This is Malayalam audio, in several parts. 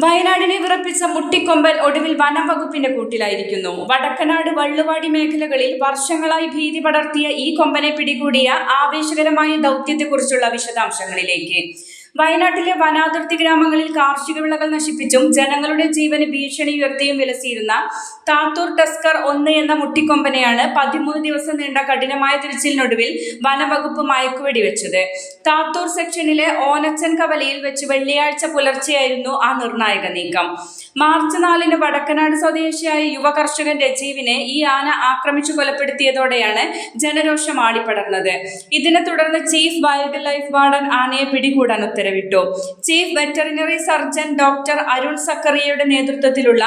വയനാടിനെ വിറപ്പിച്ച മുട്ടിക്കൊമ്പൻ ഒടുവിൽ വനം വകുപ്പിന്റെ കൂട്ടിലായിരിക്കുന്നു. വടക്കനാട് വള്ളുവാടി മേഖലകളിൽ വർഷങ്ങളായി ഭീതി പടർത്തിയ ഈ കൊമ്പനെ പിടികൂടിയ ആവേശകരമായ ദൗത്യത്തെക്കുറിച്ചുള്ള വിശദാംശങ്ങളിലേക്ക്. വയനാട്ടിലെ വനാതിർത്തി ഗ്രാമങ്ങളിൽ കാർഷിക വിളകൾ നശിപ്പിച്ചും ജനങ്ങളുടെ ജീവന് ഭീഷണി ഉയർത്തിയും വിലസിയിരുന്ന താത്തൂർ ടസ്കർ 1 എന്ന മുട്ടിക്കൊമ്പനെയാണ് 13 ദിവസം നീണ്ട കഠിനമായ തിരച്ചിലിനൊടുവിൽ വനംവകുപ്പ് മയക്കുവെടി വെച്ചത്. താത്തൂർ സെക്ഷനിലെ ഓനച്ചൻ കവലയിൽ വെച്ച് വെള്ളിയാഴ്ച പുലർച്ചെയായിരുന്നു ആ നിർണായക നീക്കം. മാർച്ച് 4 വടക്കനാട് സ്വദേശിയായ യുവ കർഷകൻ രജീവിനെ ഈ ആന ആക്രമിച്ചു കൊലപ്പെടുത്തിയതോടെയാണ് ജനരോഷം ആളിപ്പടർന്നത്. ഇതിനെ തുടർന്ന് ചീഫ് വൈൽഡ് ലൈഫ് വാർഡൻ ആനയെ പിടികൂടാൻ ഉത്തരവിട്ടു. Chief veterinary surgeon doctor Arun സക്കറിയയുടെ നേതൃത്വത്തിലുള്ള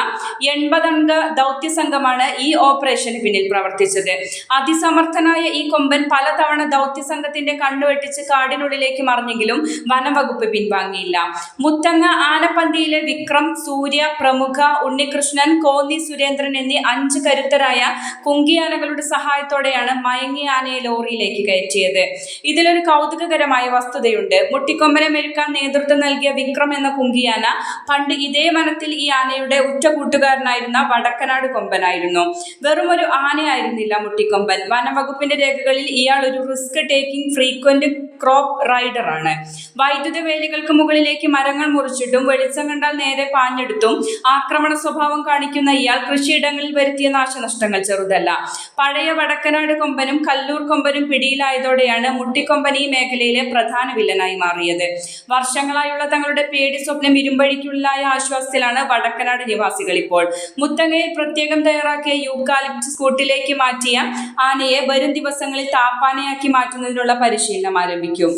80 അംഗ ദൗത്യ സംഘമാണ് ഈ ഓപ്പറേഷന് പിന്നിൽ പ്രവർത്തിച്ചത്. അതിസമർത്ഥനായ ഈ കൊമ്പൻ പലതവണ ദൗത്യ സംഘത്തിന്റെ കണ്ണുവെട്ടിച്ച് കാടിനുള്ളിലേക്ക് മറിഞ്ഞെങ്കിലും വനംവകുപ്പ് പിൻവാങ്ങിയില്ല. മുത്തങ്ങ ആനപ്പന്തിയിലെ വിക്രം, സൂര്യ, പ്രമുഖ, ഉണ്ണികൃഷ്ണൻ, കോന്നി സുരേന്ദ്രൻ എന്നീ 5 കരുത്തരായ കുങ്കിയാനകളുടെ സഹായത്തോടെയാണ് മയങ്ങിയ ആനയെ ലോറിയിലേക്ക് കയറ്റിയത്. ഇതിലൊരു കൗതുകകരമായ വസ്തുതയുണ്ട്. മുട്ടിക്കൊമ്പനെ മെരുക്കാൻ നേതൃത്വം നൽകിയ വിക്രം എന്ന കുങ്കിയാന പണ്ട് ഇതേ വനത്തിൽ ഈ ആനയുടെ ഉറ്റ കൂട്ടുകാരനായിരുന്ന വടക്കനാട് കൊമ്പനായിരുന്നു. വെറും ഒരു ആനയായിരുന്നില്ല മുട്ടിക്കൊമ്പൻ. വനംവകുപ്പിന്റെ രേഖകളിൽ ഇയാൾ ഒരു risk taking frequent crop rider ആണ്. വൈദ്യുത വേലികൾക്ക് മുകളിലേക്ക് മരങ്ങൾ മുറിച്ചിട്ടും വെളിച്ചം കണ്ടാൽ നേരെ പാഞ്ഞെടുത്തും ആക്രമണ സ്വഭാവം കാണിക്കുന്ന ഇയാൾ കൃഷിയിടങ്ങളിൽ വരുത്തിയ നാശനഷ്ടങ്ങൾ ചെറുതല്ല. പഴയ വടക്കനാട് കൊമ്പനും കല്ലൂർ കൊമ്പനും പിടിയിലായതോടെയാണ് മുട്ടിക്കൊമ്പൻ ഈ മേഖലയിലെ പ്രധാന വില്ലനായി മാറിയത്. വർഷങ്ങളായുള്ള തങ്ങളുടെ പേടി സ്വപ്നം ഇരുമ്പഴിക്കുള്ളിലായ ആശ്വാസത്തിലാണ് വടക്കനാട് നിവാസികൾ ഇപ്പോൾ. മുത്തങ്ങയിൽ പ്രത്യേകം തയ്യാറാക്കിയ യൂക്കാലിപ്റ്റസ് കൂട്ടിലേക്ക് മാറ്റിയ ആനയെ വരും ദിവസങ്ങളിൽ താപ്പാനയാക്കി മാറ്റുന്നതിനുള്ള പരിശീലനം ആരംഭിക്കും.